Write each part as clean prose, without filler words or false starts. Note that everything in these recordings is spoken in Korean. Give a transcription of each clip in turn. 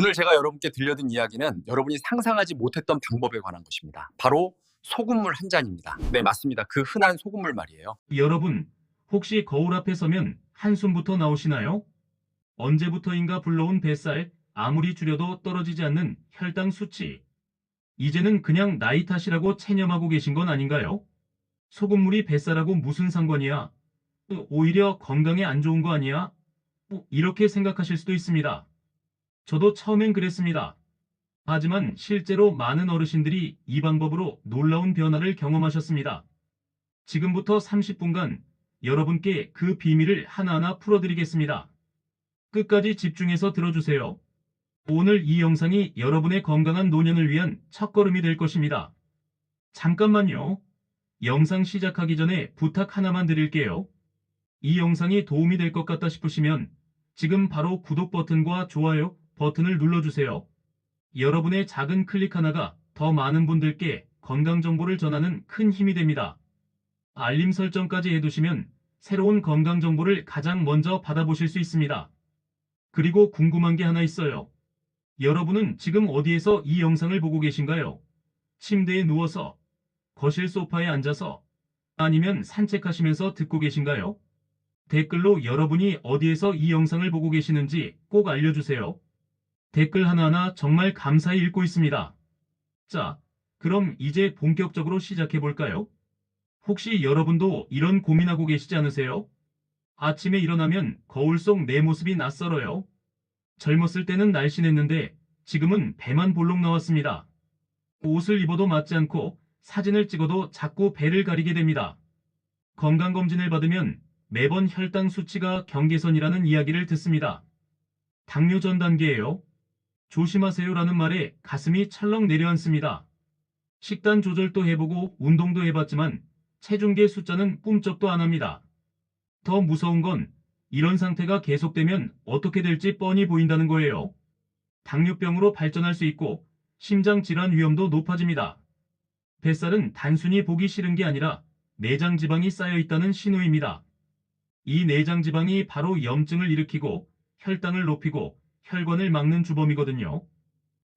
오늘 제가 여러분께 들려드린 이야기는 여러분이 상상하지 못했던 방법에 관한 것입니다. 바로 소금물 한 잔입니다. 네, 맞습니다. 그 흔한 소금물 말이에요. 여러분, 혹시 거울 앞에 서면 한숨부터 나오시나요? 언제부터인가 불러온 뱃살, 아무리 줄여도 떨어지지 않는 혈당 수치. 이제는 그냥 나이 탓이라고 체념하고 계신 건 아닌가요? 소금물이 뱃살하고 무슨 상관이야? 오히려 건강에 안 좋은 거 아니야? 이렇게 생각하실 수도 있습니다. 저도 처음엔 그랬습니다. 하지만 실제로 많은 어르신들이 이 방법으로 놀라운 변화를 경험하셨습니다. 지금부터 30분간 여러분께 그 비밀을 하나하나 풀어드리겠습니다. 끝까지 집중해서 들어주세요. 오늘 이 영상이 여러분의 건강한 노년을 위한 첫걸음이 될 것입니다. 잠깐만요. 영상 시작하기 전에 부탁 하나만 드릴게요. 이 영상이 도움이 될 것 같다 싶으시면 지금 바로 구독 버튼과 좋아요 버튼을 눌러주세요. 여러분의 작은 클릭 하나가 더 많은 분들께 건강 정보를 전하는 큰 힘이 됩니다. 알림 설정까지 해두시면 새로운 건강 정보를 가장 먼저 받아보실 수 있습니다. 그리고 궁금한 게 하나 있어요. 여러분은 지금 어디에서 이 영상을 보고 계신가요? 침대에 누워서, 거실 소파에 앉아서, 아니면 산책하시면서 듣고 계신가요? 댓글로 여러분이 어디에서 이 영상을 보고 계시는지 꼭 알려주세요. 댓글 하나하나 정말 감사히 읽고 있습니다. 자, 그럼 이제 본격적으로 시작해볼까요? 혹시 여러분도 이런 고민하고 계시지 않으세요? 아침에 일어나면 거울 속 내 모습이 낯설어요. 젊었을 때는 날씬했는데 지금은 배만 볼록 나왔습니다. 옷을 입어도 맞지 않고 사진을 찍어도 자꾸 배를 가리게 됩니다. 건강검진을 받으면 매번 혈당 수치가 경계선이라는 이야기를 듣습니다. 당뇨 전 단계예요. 조심하세요라는 말에 가슴이 철렁 내려앉습니다. 식단 조절도 해보고 운동도 해봤지만 체중계 숫자는 꿈쩍도 안 합니다. 더 무서운 건 이런 상태가 계속되면 어떻게 될지 뻔히 보인다는 거예요. 당뇨병으로 발전할 수 있고 심장 질환 위험도 높아집니다. 뱃살은 단순히 보기 싫은 게 아니라 내장 지방이 쌓여 있다는 신호입니다. 이 내장 지방이 바로 염증을 일으키고 혈당을 높이고 혈관을 막는 주범이거든요.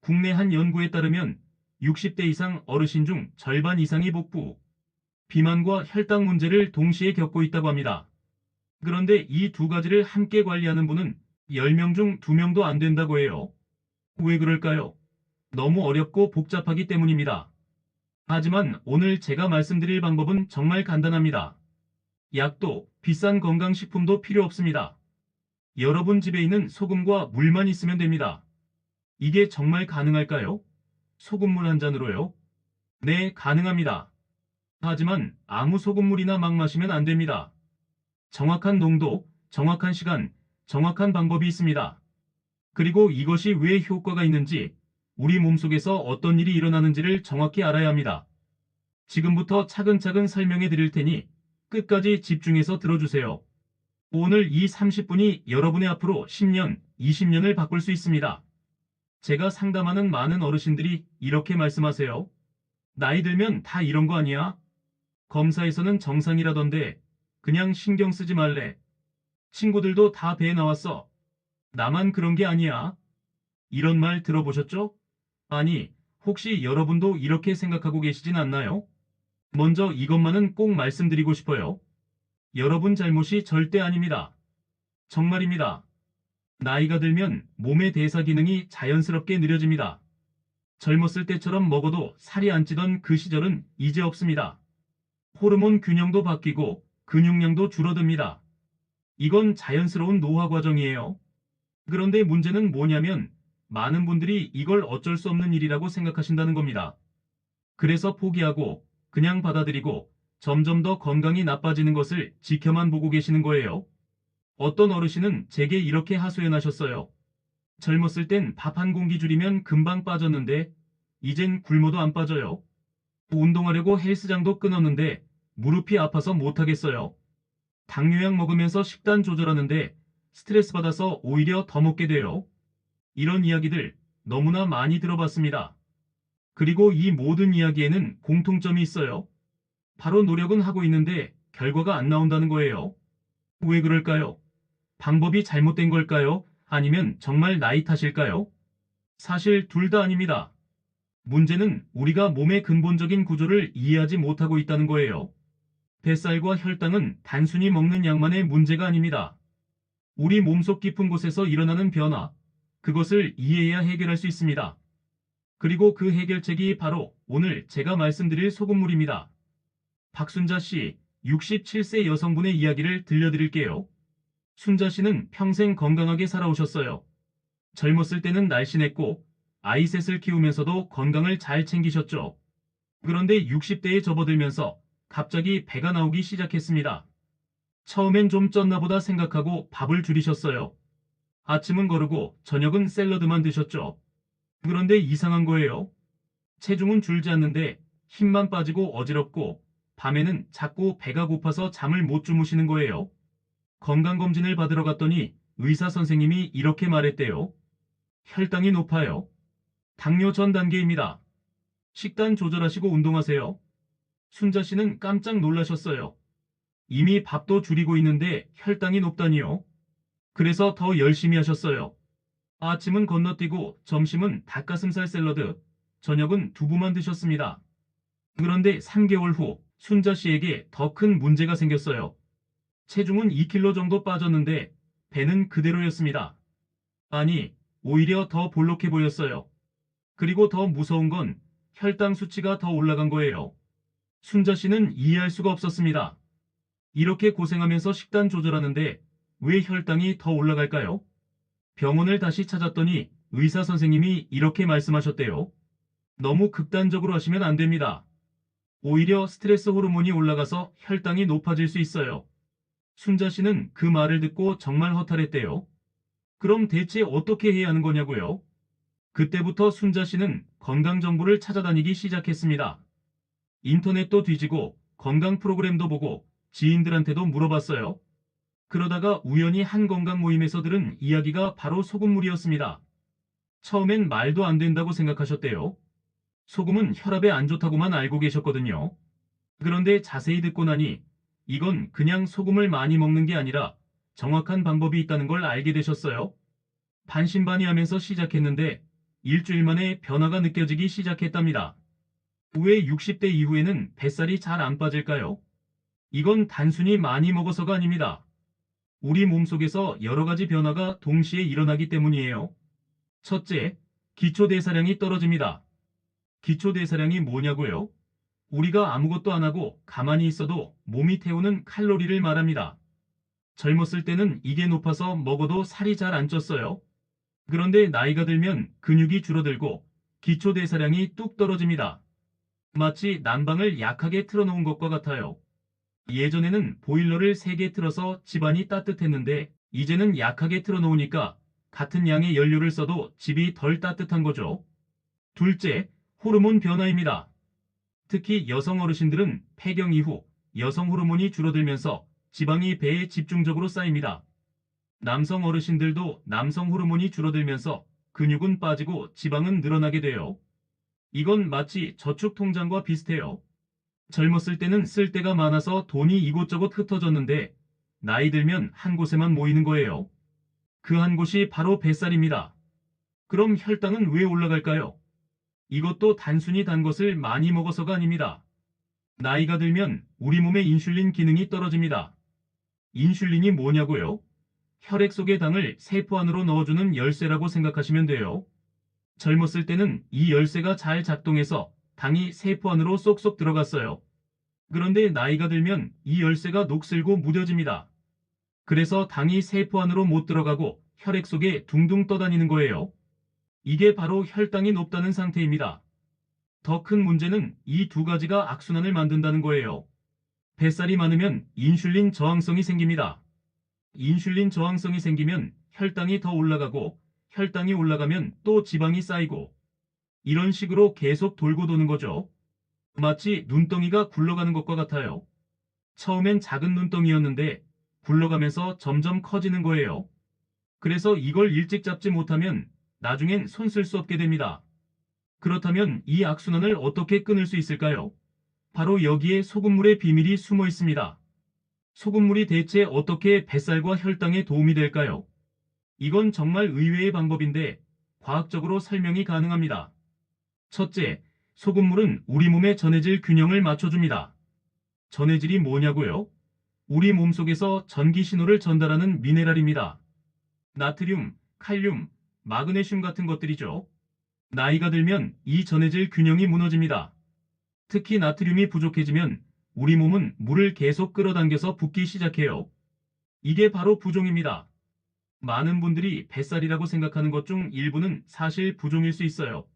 국내 한 연구에 따르면 60대 이상 어르신 중 절반 이상이 복부, 비만과 혈당 문제를 동시에 겪고 있다고 합니다. 그런데 이 두 가지를 함께 관리하는 분은 10명 중 2명도 안 된다고 해요. 왜 그럴까요? 너무 어렵고 복잡하기 때문입니다. 하지만 오늘 제가 말씀드릴 방법은 정말 간단합니다. 약도 비싼 건강식품도 필요 없습니다. 여러분 집에 있는 소금과 물만 있으면 됩니다. 이게 정말 가능할까요? 소금물 한 잔으로요? 네, 가능합니다. 하지만 아무 소금물이나 막 마시면 안 됩니다. 정확한 농도, 정확한 시간, 정확한 방법이 있습니다. 그리고 이것이 왜 효과가 있는지, 우리 몸속에서 어떤 일이 일어나는지를 정확히 알아야 합니다. 지금부터 차근차근 설명해 드릴 테니 끝까지 집중해서 들어주세요. 오늘 이 30분이 여러분의 앞으로 10년, 20년을 바꿀 수 있습니다. 제가 상담하는 많은 어르신들이 이렇게 말씀하세요. 나이 들면 다 이런 거 아니야? 검사에서는 정상이라던데 그냥 신경 쓰지 말래. 친구들도 다 배 나왔어. 나만 그런 게 아니야. 이런 말 들어보셨죠? 아니, 혹시 여러분도 이렇게 생각하고 계시진 않나요? 먼저 이것만은 꼭 말씀드리고 싶어요. 여러분 잘못이 절대 아닙니다. 정말입니다. 나이가 들면 몸의 대사 기능이 자연스럽게 느려집니다. 젊었을 때처럼 먹어도 살이 안 찌던 그 시절은 이제 없습니다. 호르몬 균형도 바뀌고 근육량도 줄어듭니다. 이건 자연스러운 노화 과정이에요. 그런데 문제는 뭐냐면 많은 분들이 이걸 어쩔 수 없는 일이라고 생각하신다는 겁니다. 그래서 포기하고 그냥 받아들이고 점점 더 건강이 나빠지는 것을 지켜만 보고 계시는 거예요. 어떤 어르신은 제게 이렇게 하소연하셨어요. 젊었을 땐 밥 한 공기 줄이면 금방 빠졌는데 이젠 굶어도 안 빠져요. 운동하려고 헬스장도 끊었는데 무릎이 아파서 못하겠어요. 당뇨약 먹으면서 식단 조절하는데 스트레스 받아서 오히려 더 먹게 돼요. 이런 이야기들 너무나 많이 들어봤습니다. 그리고 이 모든 이야기에는 공통점이 있어요. 바로 노력은 하고 있는데 결과가 안 나온다는 거예요. 왜 그럴까요? 방법이 잘못된 걸까요? 아니면 정말 나이 탓일까요? 사실 둘 다 아닙니다. 문제는 우리가 몸의 근본적인 구조를 이해하지 못하고 있다는 거예요. 뱃살과 혈당은 단순히 먹는 양만의 문제가 아닙니다. 우리 몸속 깊은 곳에서 일어나는 변화, 그것을 이해해야 해결할 수 있습니다. 그리고 그 해결책이 바로 오늘 제가 말씀드릴 소금물입니다. 박순자 씨, 67세 여성분의 이야기를 들려드릴게요. 순자 씨는 평생 건강하게 살아오셨어요. 젊었을 때는 날씬했고 아이 셋을 키우면서도 건강을 잘 챙기셨죠. 그런데 60대에 접어들면서 갑자기 배가 나오기 시작했습니다. 처음엔 좀 쪘나 보다 생각하고 밥을 줄이셨어요. 아침은 거르고 저녁은 샐러드만 드셨죠. 그런데 이상한 거예요. 체중은 줄지 않는데 힘만 빠지고 어지럽고 밤에는 자꾸 배가 고파서 잠을 못 주무시는 거예요. 건강검진을 받으러 갔더니 의사 선생님이 이렇게 말했대요. 혈당이 높아요. 당뇨 전 단계입니다. 식단 조절하시고 운동하세요. 순자 씨는 깜짝 놀라셨어요. 이미 밥도 줄이고 있는데 혈당이 높다니요. 그래서 더 열심히 하셨어요. 아침은 건너뛰고 점심은 닭가슴살 샐러드, 저녁은 두부만 드셨습니다. 그런데 3개월 후 순자 씨에게 더 큰 문제가 생겼어요. 체중은 2kg 정도 빠졌는데 배는 그대로였습니다. 아니, 오히려 더 볼록해 보였어요. 그리고 더 무서운 건 혈당 수치가 더 올라간 거예요. 순자 씨는 이해할 수가 없었습니다. 이렇게 고생하면서 식단 조절하는데 왜 혈당이 더 올라갈까요? 병원을 다시 찾았더니 의사 선생님이 이렇게 말씀하셨대요. 너무 극단적으로 하시면 안 됩니다. 오히려 스트레스 호르몬이 올라가서 혈당이 높아질 수 있어요. 순자 씨는 그 말을 듣고 정말 허탈했대요. 그럼 대체 어떻게 해야 하는 거냐고요? 그때부터 순자 씨는 건강 정보를 찾아다니기 시작했습니다. 인터넷도 뒤지고 건강 프로그램도 보고 지인들한테도 물어봤어요. 그러다가 우연히 한 건강 모임에서 들은 이야기가 바로 소금물이었습니다. 처음엔 말도 안 된다고 생각하셨대요. 소금은 혈압에 안 좋다고만 알고 계셨거든요. 그런데 자세히 듣고 나니 이건 그냥 소금을 많이 먹는 게 아니라 정확한 방법이 있다는 걸 알게 되셨어요. 반신반의하면서 시작했는데 일주일 만에 변화가 느껴지기 시작했답니다. 왜 60대 이후에는 뱃살이 잘 안 빠질까요? 이건 단순히 많이 먹어서가 아닙니다. 우리 몸속에서 여러 가지 변화가 동시에 일어나기 때문이에요. 첫째, 기초대사량이 떨어집니다. 기초대사량이 뭐냐고요? 우리가 아무것도 안 하고 가만히 있어도 몸이 태우는 칼로리를 말합니다. 젊었을 때는 이게 높아서 먹어도 살이 잘 안 쪘어요. 그런데 나이가 들면 근육이 줄어들고 기초대사량이 뚝 떨어집니다. 마치 난방을 약하게 틀어놓은 것과 같아요. 예전에는 보일러를 3개 틀어서 집안이 따뜻했는데 이제는 약하게 틀어놓으니까 같은 양의 연료를 써도 집이 덜 따뜻한 거죠. 둘째, 호르몬 변화입니다. 특히 여성 어르신들은 폐경 이후 여성 호르몬이 줄어들면서 지방이 배에 집중적으로 쌓입니다. 남성 어르신들도 남성 호르몬이 줄어들면서 근육은 빠지고 지방은 늘어나게 돼요. 이건 마치 저축 통장과 비슷해요. 젊었을 때는 쓸 데가 많아서 돈이 이곳저곳 흩어졌는데 나이 들면 한 곳에만 모이는 거예요. 그 한 곳이 바로 뱃살입니다. 그럼 혈당은 왜 올라갈까요? 이것도 단순히 단 것을 많이 먹어서가 아닙니다. 나이가 들면 우리 몸의 인슐린 기능이 떨어집니다. 인슐린이 뭐냐고요? 혈액 속의 당을 세포 안으로 넣어주는 열쇠라고 생각하시면 돼요. 젊었을 때는 이 열쇠가 잘 작동해서 당이 세포 안으로 쏙쏙 들어갔어요. 그런데 나이가 들면 이 열쇠가 녹슬고 무뎌집니다. 그래서 당이 세포 안으로 못 들어가고 혈액 속에 둥둥 떠다니는 거예요. 이게 바로 혈당이 높다는 상태입니다. 더 큰 문제는 이 두 가지가 악순환을 만든다는 거예요. 뱃살이 많으면 인슐린 저항성이 생깁니다. 인슐린 저항성이 생기면 혈당이 더 올라가고 혈당이 올라가면 또 지방이 쌓이고 이런 식으로 계속 돌고 도는 거죠. 마치 눈덩이가 굴러가는 것과 같아요. 처음엔 작은 눈덩이였는데 굴러가면서 점점 커지는 거예요. 그래서 이걸 일찍 잡지 못하면 나중엔 손 쓸 수 없게 됩니다. 그렇다면 이 악순환을 어떻게 끊을 수 있을까요? 바로 여기에 소금물의 비밀이 숨어 있습니다. 소금물이 대체 어떻게 뱃살과 혈당에 도움이 될까요? 이건 정말 의외의 방법인데 과학적으로 설명이 가능합니다. 첫째, 소금물은 우리 몸의 전해질 균형을 맞춰줍니다. 전해질이 뭐냐고요? 우리 몸속에서 전기 신호를 전달하는 미네랄입니다. 나트륨, 칼륨, 마그네슘 같은 것들이죠. 나이가 들면 이 전해질 균형이 무너집니다. 특히 나트륨이 부족해지면 우리 몸은 물을 계속 끌어당겨서 붓기 시작해요. 이게 바로 부종입니다. 많은 분들이 뱃살이라고 생각하는 것 중 일부는 사실 부종일 수 있어요.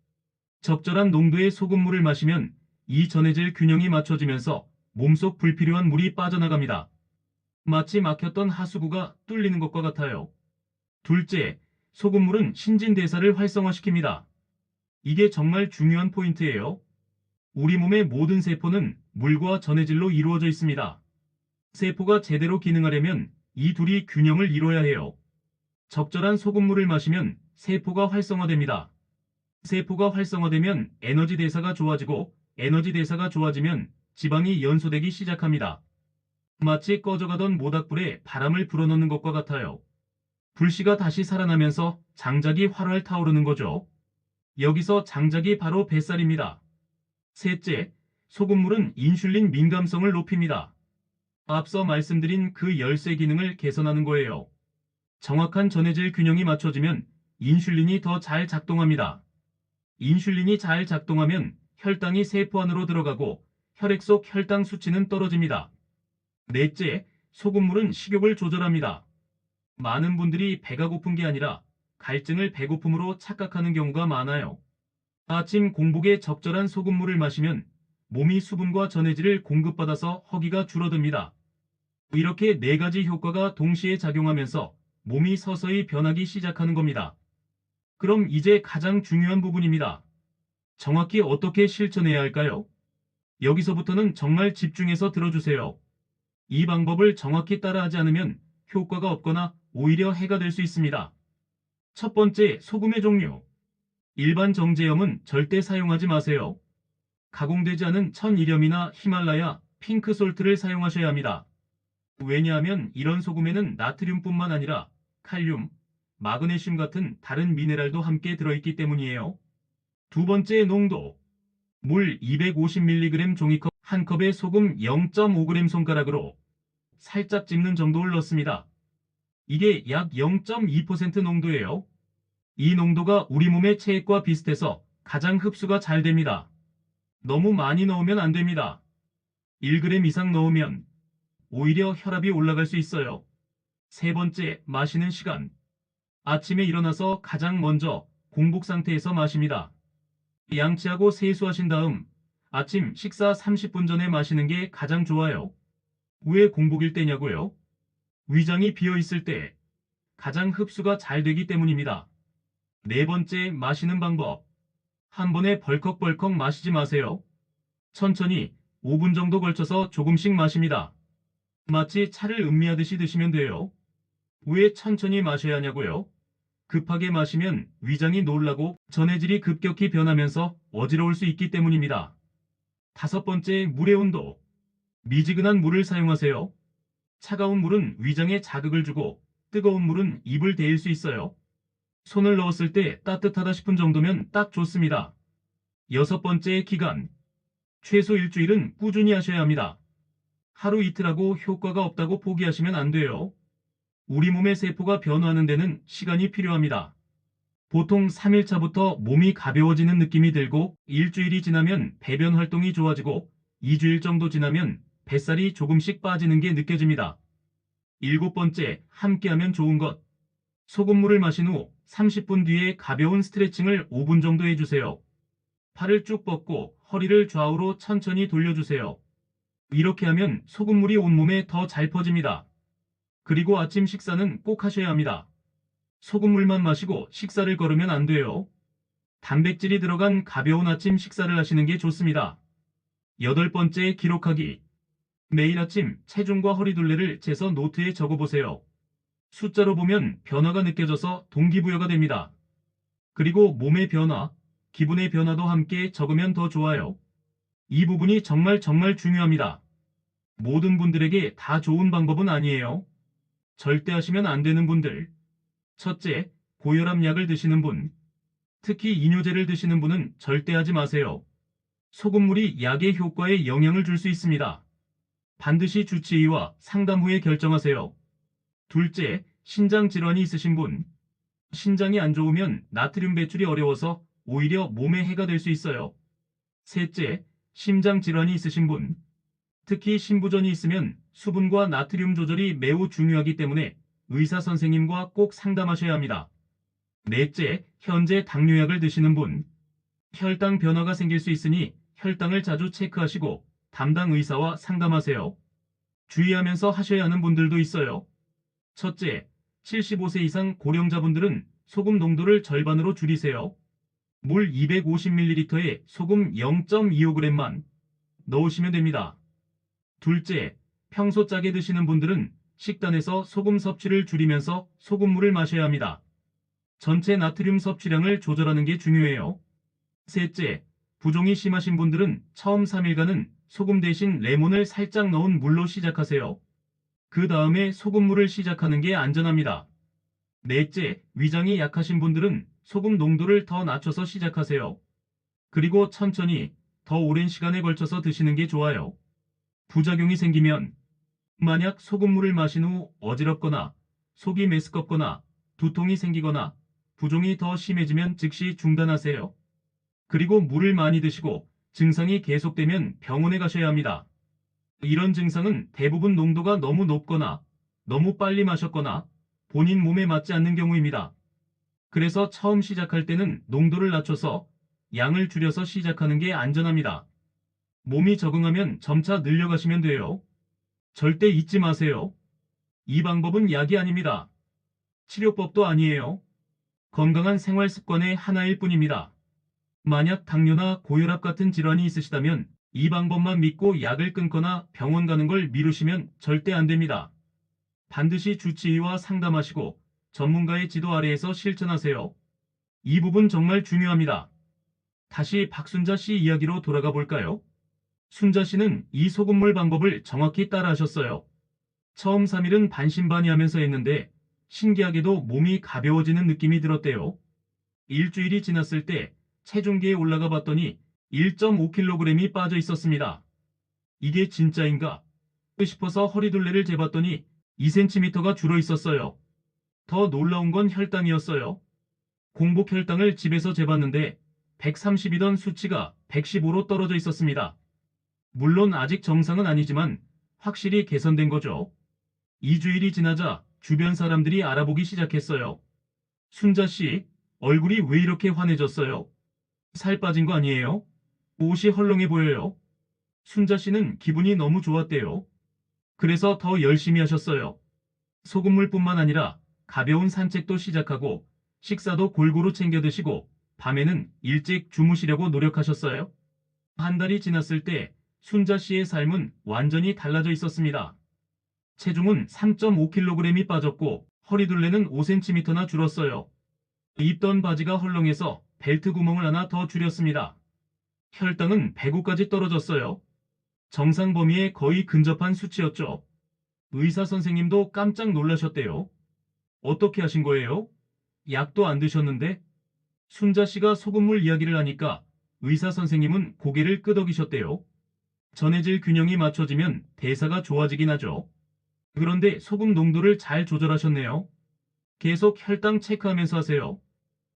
적절한 농도의 소금물을 마시면 이 전해질 균형이 맞춰지면서 몸속 불필요한 물이 빠져나갑니다. 마치 막혔던 하수구가 뚫리는 것과 같아요. 둘째, 소금물은 신진대사를 활성화시킵니다. 이게 정말 중요한 포인트예요. 우리 몸의 모든 세포는 물과 전해질로 이루어져 있습니다. 세포가 제대로 기능하려면 이 둘이 균형을 이뤄야 해요. 적절한 소금물을 마시면 세포가 활성화됩니다. 세포가 활성화되면 에너지 대사가 좋아지고 에너지 대사가 좋아지면 지방이 연소되기 시작합니다. 마치 꺼져가던 모닥불에 바람을 불어넣는 것과 같아요. 불씨가 다시 살아나면서 장작이 활활 타오르는 거죠. 여기서 장작이 바로 뱃살입니다. 셋째, 소금물은 인슐린 민감성을 높입니다. 앞서 말씀드린 그 열쇠 기능을 개선하는 거예요. 정확한 전해질 균형이 맞춰지면 인슐린이 더 잘 작동합니다. 인슐린이 잘 작동하면 혈당이 세포 안으로 들어가고 혈액 속 혈당 수치는 떨어집니다. 넷째, 소금물은 식욕을 조절합니다. 많은 분들이 배가 고픈 게 아니라 갈증을 배고픔으로 착각하는 경우가 많아요. 아침 공복에 적절한 소금물을 마시면 몸이 수분과 전해질을 공급받아서 허기가 줄어듭니다. 이렇게 네 가지 효과가 동시에 작용하면서 몸이 서서히 변하기 시작하는 겁니다. 그럼 이제 가장 중요한 부분입니다. 정확히 어떻게 실천해야 할까요? 여기서부터는 정말 집중해서 들어주세요. 이 방법을 정확히 따라하지 않으면 효과가 없거나 오히려 해가 될 수 있습니다. 첫 번째, 소금의 종류. 일반 정제염은 절대 사용하지 마세요. 가공되지 않은 천일염이나 히말라야, 핑크솔트를 사용하셔야 합니다. 왜냐하면 이런 소금에는 나트륨뿐만 아니라 칼륨, 마그네슘 같은 다른 미네랄도 함께 들어있기 때문이에요. 두 번째, 농도. 물 250mg 종이컵 한 컵에 소금 0.5g 손가락으로 살짝 찝는 정도를 넣습니다. 이게 약 0.2% 농도예요. 이 농도가 우리 몸의 체액과 비슷해서 가장 흡수가 잘 됩니다. 너무 많이 넣으면 안 됩니다. 1g 이상 넣으면 오히려 혈압이 올라갈 수 있어요. 세 번째, 마시는 시간. 아침에 일어나서 가장 먼저 공복 상태에서 마십니다. 양치하고 세수하신 다음 아침 식사 30분 전에 마시는 게 가장 좋아요. 왜 공복일 때냐고요? 위장이 비어 있을 때 가장 흡수가 잘 되기 때문입니다. 네 번째, 마시는 방법. 한 번에 벌컥벌컥 마시지 마세요. 천천히 5분 정도 걸쳐서 조금씩 마십니다. 마치 차를 음미하듯이 드시면 돼요. 왜 천천히 마셔야 하냐고요? 급하게 마시면 위장이 놀라고 전해질이 급격히 변하면서 어지러울 수 있기 때문입니다. 다섯 번째, 물의 온도. 미지근한 물을 사용하세요. 차가운 물은 위장에 자극을 주고 뜨거운 물은 입을 데일 수 있어요. 손을 넣었을 때 따뜻하다 싶은 정도면 딱 좋습니다. 여섯 번째, 기간. 최소 일주일은 꾸준히 하셔야 합니다. 하루 이틀하고 효과가 없다고 포기하시면 안 돼요. 우리 몸의 세포가 변화하는 데는 시간이 필요합니다. 보통 3일차부터 몸이 가벼워지는 느낌이 들고 일주일이 지나면 배변 활동이 좋아지고 2주일 정도 지나면 뱃살이 조금씩 빠지는 게 느껴집니다. 일곱 번째, 함께하면 좋은 것. 소금물을 마신 후 30분 뒤에 가벼운 스트레칭을 5분 정도 해주세요. 팔을 쭉 뻗고 허리를 좌우로 천천히 돌려주세요. 이렇게 하면 소금물이 온몸에 더 잘 퍼집니다. 그리고 아침 식사는 꼭 하셔야 합니다. 소금물만 마시고 식사를 거르면 안 돼요. 단백질이 들어간 가벼운 아침 식사를 하시는 게 좋습니다. 여덟 번째, 기록하기. 매일 아침 체중과 허리둘레를 재서 노트에 적어보세요. 숫자로 보면 변화가 느껴져서 동기부여가 됩니다. 그리고 몸의 변화, 기분의 변화도 함께 적으면 더 좋아요. 이 부분이 정말 중요합니다. 모든 분들에게 다 좋은 방법은 아니에요. 절대 하시면 안 되는 분들. 첫째, 고혈압 약을 드시는 분. 특히 이뇨제를 드시는 분은 절대 하지 마세요. 소금물이 약의 효과에 영향을 줄 수 있습니다. 반드시 주치의와 상담 후에 결정하세요. 둘째, 신장 질환이 있으신 분. 신장이 안 좋으면 나트륨 배출이 어려워서 오히려 몸에 해가 될 수 있어요. 셋째, 심장 질환이 있으신 분. 특히 신부전이 있으면 수분과 나트륨 조절이 매우 중요하기 때문에 의사 선생님과 꼭 상담하셔야 합니다. 넷째, 현재 당뇨약을 드시는 분. 혈당 변화가 생길 수 있으니 혈당을 자주 체크하시고 담당 의사와 상담하세요. 주의하면서 하셔야 하는 분들도 있어요. 첫째, 75세 이상 고령자분들은 소금 농도를 절반으로 줄이세요. 물 250ml에 소금 0.25g만 넣으시면 됩니다. 둘째, 평소 짜게 드시는 분들은 식단에서 소금 섭취를 줄이면서 소금물을 마셔야 합니다. 전체 나트륨 섭취량을 조절하는 게 중요해요. 셋째, 부종이 심하신 분들은 처음 3일간은 소금 대신 레몬을 살짝 넣은 물로 시작하세요. 그 다음에 소금물을 시작하는 게 안전합니다. 넷째, 위장이 약하신 분들은 소금 농도를 더 낮춰서 시작하세요. 그리고 천천히 더 오랜 시간에 걸쳐서 드시는 게 좋아요. 부작용이 생기면 만약 소금물을 마신 후 어지럽거나 속이 메스껍거나 두통이 생기거나 부종이 더 심해지면 즉시 중단하세요. 그리고 물을 많이 드시고 증상이 계속되면 병원에 가셔야 합니다. 이런 증상은 대부분 농도가 너무 높거나 너무 빨리 마셨거나 본인 몸에 맞지 않는 경우입니다. 그래서 처음 시작할 때는 농도를 낮춰서 양을 줄여서 시작하는 게 안전합니다. 몸이 적응하면 점차 늘려가시면 돼요. 절대 잊지 마세요. 이 방법은 약이 아닙니다. 치료법도 아니에요. 건강한 생활 습관의 하나일 뿐입니다. 만약 당뇨나 고혈압 같은 질환이 있으시다면 이 방법만 믿고 약을 끊거나 병원 가는 걸 미루시면 절대 안 됩니다. 반드시 주치의와 상담하시고 전문가의 지도 아래에서 실천하세요. 이 부분 정말 중요합니다. 다시 박순자 씨 이야기로 돌아가 볼까요? 순자 씨는 이 소금물 방법을 정확히 따라 하셨어요. 처음 3일은 반신반의하면서 했는데 신기하게도 몸이 가벼워지는 느낌이 들었대요. 일주일이 지났을 때 체중계에 올라가 봤더니 1.5kg이 빠져 있었습니다. 이게 진짜인가 싶어서 허리둘레를 재봤더니 2cm가 줄어 있었어요. 더 놀라운 건 혈당이었어요. 공복 혈당을 집에서 재봤는데 130이던 수치가 115로 떨어져 있었습니다. 물론 아직 정상은 아니지만 확실히 개선된 거죠. 2주일이 지나자 주변 사람들이 알아보기 시작했어요. 순자 씨, 얼굴이 왜 이렇게 환해졌어요? 살 빠진 거 아니에요? 옷이 헐렁해 보여요. 순자 씨는 기분이 너무 좋았대요. 그래서 더 열심히 하셨어요. 소금물뿐만 아니라 가벼운 산책도 시작하고 식사도 골고루 챙겨 드시고 밤에는 일찍 주무시려고 노력하셨어요. 한 달이 지났을 때 순자 씨의 삶은 완전히 달라져 있었습니다. 체중은 3.5kg이 빠졌고 허리둘레는 5cm나 줄었어요. 입던 바지가 헐렁해서 벨트 구멍을 하나 더 줄였습니다. 혈당은 105까지 떨어졌어요. 정상 범위에 거의 근접한 수치였죠. 의사 선생님도 깜짝 놀라셨대요. 어떻게 하신 거예요? 약도 안 드셨는데? 순자 씨가 소금물 이야기를 하니까 의사 선생님은 고개를 끄덕이셨대요. 전해질 균형이 맞춰지면 대사가 좋아지긴 하죠. 그런데 소금 농도를 잘 조절하셨네요. 계속 혈당 체크하면서 하세요.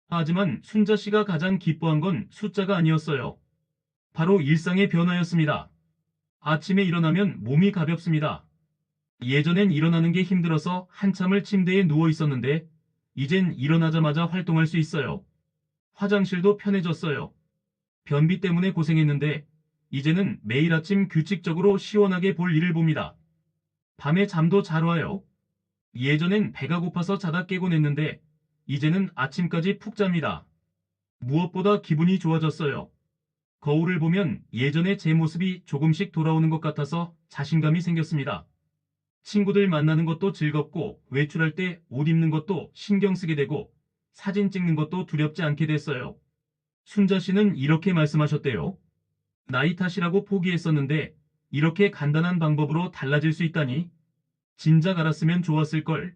하지만 순자 씨가 가장 기뻐한 건 숫자가 아니었어요. 바로 일상의 변화였습니다. 아침에 일어나면 몸이 가볍습니다. 예전엔 일어나는 게 힘들어서 한참을 침대에 누워 있었는데 이젠 일어나자마자 활동할 수 있어요. 화장실도 편해졌어요. 변비 때문에 고생했는데 이제는 매일 아침 규칙적으로 시원하게 볼 일을 봅니다. 밤에 잠도 잘 와요. 예전엔 배가 고파서 자다 깨곤 했는데 이제는 아침까지 푹 잡니다. 무엇보다 기분이 좋아졌어요. 거울을 보면 예전의 제 모습이 조금씩 돌아오는 것 같아서 자신감이 생겼습니다. 친구들 만나는 것도 즐겁고 외출할 때 옷 입는 것도 신경 쓰게 되고 사진 찍는 것도 두렵지 않게 됐어요. 순자 씨는 이렇게 말씀하셨대요. 나이 탓이라고 포기했었는데 이렇게 간단한 방법으로 달라질 수 있다니 진작 알았으면 좋았을걸.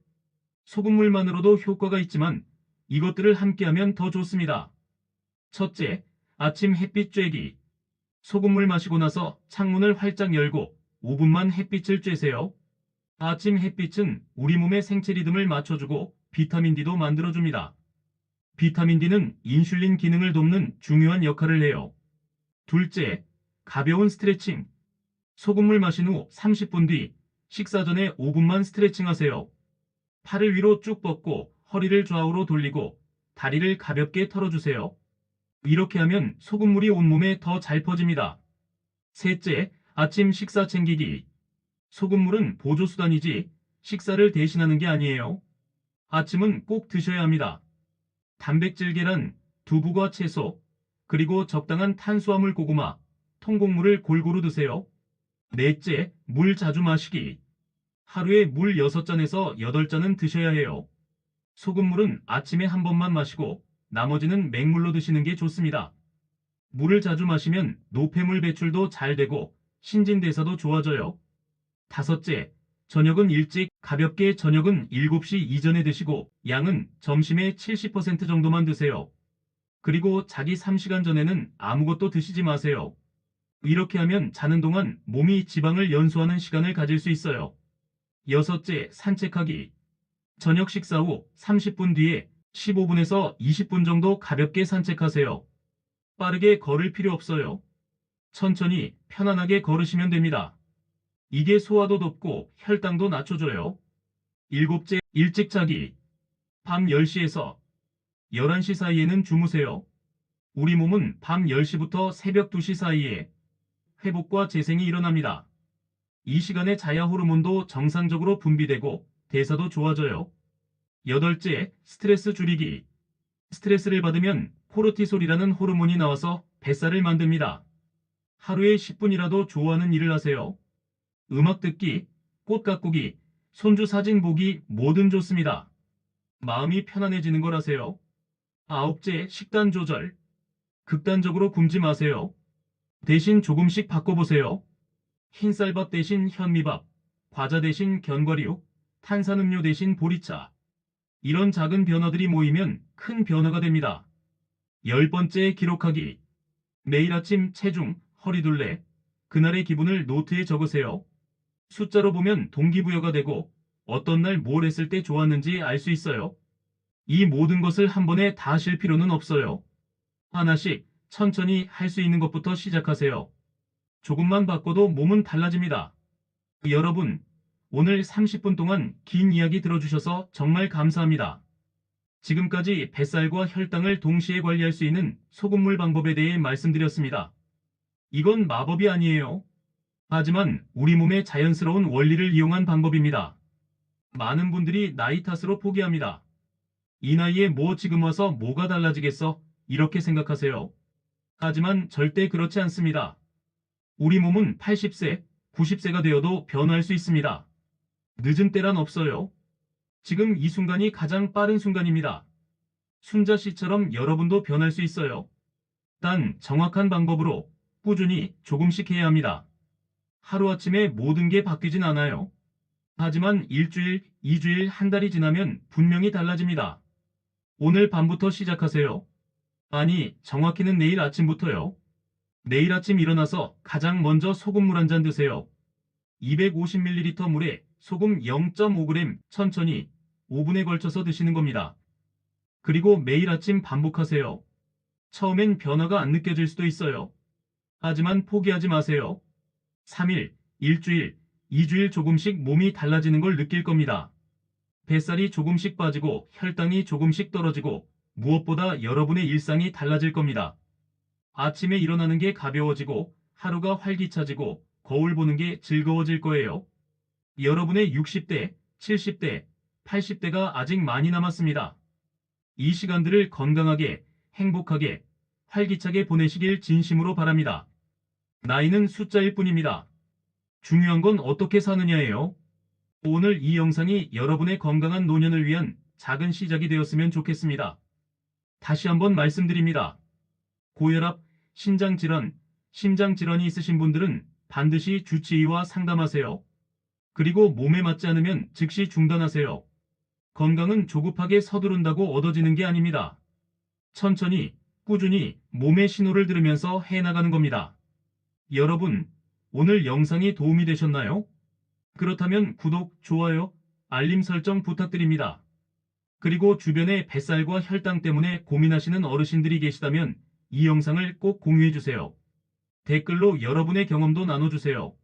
소금물만으로도 효과가 있지만 이것들을 함께하면 더 좋습니다. 첫째, 아침 햇빛 쬐기. 소금물 마시고 나서 창문을 활짝 열고 5분만 햇빛을 쬐세요. 아침 햇빛은 우리 몸의 생체 리듬을 맞춰주고 비타민 D도 만들어줍니다. 비타민 D는 인슐린 기능을 돕는 중요한 역할을 해요. 둘째, 가벼운 스트레칭. 소금물 마신 후 30분 뒤 식사 전에 5분만 스트레칭 하세요. 팔을 위로 쭉 뻗고 허리를 좌우로 돌리고 다리를 가볍게 털어주세요. 이렇게 하면 소금물이 온몸에 더 잘 퍼집니다. 셋째, 아침 식사 챙기기. 소금물은 보조수단이지 식사를 대신하는 게 아니에요. 아침은 꼭 드셔야 합니다. 단백질 계란, 두부과 채소, 그리고 적당한 탄수화물 고구마, 통곡물을 골고루 드세요. 넷째, 물 자주 마시기. 하루에 물 6잔에서 8잔은 드셔야 해요. 소금물은 아침에 한 번만 마시고 나머지는 맹물로 드시는 게 좋습니다. 물을 자주 마시면 노폐물 배출도 잘 되고 신진대사도 좋아져요. 다섯째, 저녁은 일찍 가볍게 저녁은 7시 이전에 드시고 양은 점심의 70% 정도만 드세요. 그리고 자기 3시간 전에는 아무것도 드시지 마세요. 이렇게 하면 자는 동안 몸이 지방을 연소하는 시간을 가질 수 있어요. 여섯째, 산책하기. 저녁 식사 후 30분 뒤에 15분에서 20분 정도 가볍게 산책하세요. 빠르게 걸을 필요 없어요. 천천히 편안하게 걸으시면 됩니다. 이게 소화도 돕고 혈당도 낮춰줘요. 일곱째, 일찍 자기. 밤 10시에서 11시 사이에는 주무세요. 우리 몸은 밤 10시부터 새벽 2시 사이에 회복과 재생이 일어납니다. 이 시간에 자야 호르몬도 정상적으로 분비되고 대사도 좋아져요. 여덟째, 스트레스 줄이기. 스트레스를 받으면 코르티솔이라는 호르몬이 나와서 뱃살을 만듭니다. 하루에 10분이라도 좋아하는 일을 하세요. 음악 듣기, 꽃 가꾸기, 손주 사진 보기 뭐든 좋습니다. 마음이 편안해지는 걸 하세요. 아홉째, 식단 조절. 극단적으로 굶지 마세요. 대신 조금씩 바꿔보세요. 흰쌀밥 대신 현미밥, 과자 대신 견과류, 탄산음료 대신 보리차. 이런 작은 변화들이 모이면 큰 변화가 됩니다. 10번째, 기록하기. 매일 아침 체중, 허리둘레, 그날의 기분을 노트에 적으세요. 숫자로 보면 동기부여가 되고 어떤 날 뭘 했을 때 좋았는지 알 수 있어요. 이 모든 것을 한 번에 다 하실 필요는 없어요. 하나씩 천천히 할 수 있는 것부터 시작하세요. 조금만 바꿔도 몸은 달라집니다. 여러분, 오늘 30분 동안 긴 이야기 들어주셔서 정말 감사합니다. 지금까지 뱃살과 혈당을 동시에 관리할 수 있는 소금물 방법에 대해 말씀드렸습니다. 이건 마법이 아니에요. 하지만 우리 몸의 자연스러운 원리를 이용한 방법입니다. 많은 분들이 나이 탓으로 포기합니다. 이 나이에 뭐 지금 와서 뭐가 달라지겠어? 이렇게 생각하세요. 하지만 절대 그렇지 않습니다. 우리 몸은 80세, 90세가 되어도 변화할 수 있습니다. 늦은 때란 없어요. 지금 이 순간이 가장 빠른 순간입니다. 순자 씨처럼 여러분도 변할 수 있어요. 단 정확한 방법으로 꾸준히 조금씩 해야 합니다. 하루아침에 모든 게 바뀌진 않아요. 하지만 일주일, 2주일, 한 달이 지나면 분명히 달라집니다. 오늘 밤부터 시작하세요. 아니, 정확히는 내일 아침부터요. 내일 아침 일어나서 가장 먼저 소금물 한 잔 드세요. 250ml 물에 소금 0.5g 천천히 5분에 걸쳐서 드시는 겁니다. 그리고 매일 아침 반복하세요. 처음엔 변화가 안 느껴질 수도 있어요. 하지만 포기하지 마세요. 3일, 일주일, 2주일 조금씩 몸이 달라지는 걸 느낄 겁니다. 뱃살이 조금씩 빠지고 혈당이 조금씩 떨어지고 무엇보다 여러분의 일상이 달라질 겁니다. 아침에 일어나는 게 가벼워지고 하루가 활기차지고 거울 보는 게 즐거워질 거예요. 여러분의 60대, 70대, 80대가 아직 많이 남았습니다. 이 시간들을 건강하게, 행복하게, 활기차게 보내시길 진심으로 바랍니다. 나이는 숫자일 뿐입니다. 중요한 건 어떻게 사느냐예요. 오늘 이 영상이 여러분의 건강한 노년을 위한 작은 시작이 되었으면 좋겠습니다. 다시 한번 말씀드립니다. 고혈압, 신장질환, 심장질환이 있으신 분들은 반드시 주치의와 상담하세요. 그리고 몸에 맞지 않으면 즉시 중단하세요. 건강은 조급하게 서두른다고 얻어지는 게 아닙니다. 천천히 꾸준히 몸의 신호를 들으면서 해나가는 겁니다. 여러분, 오늘 영상이 도움이 되셨나요? 그렇다면 구독, 좋아요, 알림 설정 부탁드립니다. 그리고 주변에 뱃살과 혈당 때문에 고민하시는 어르신들이 계시다면 이 영상을 꼭 공유해주세요. 댓글로 여러분의 경험도 나눠주세요.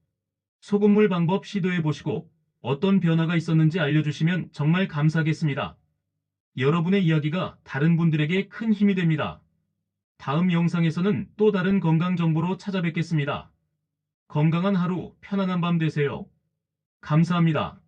소금물 방법 시도해보시고 어떤 변화가 있었는지 알려주시면 정말 감사하겠습니다. 여러분의 이야기가 다른 분들에게 큰 힘이 됩니다. 다음 영상에서는 또 다른 건강 정보로 찾아뵙겠습니다. 건강한 하루, 편안한 밤 되세요. 감사합니다.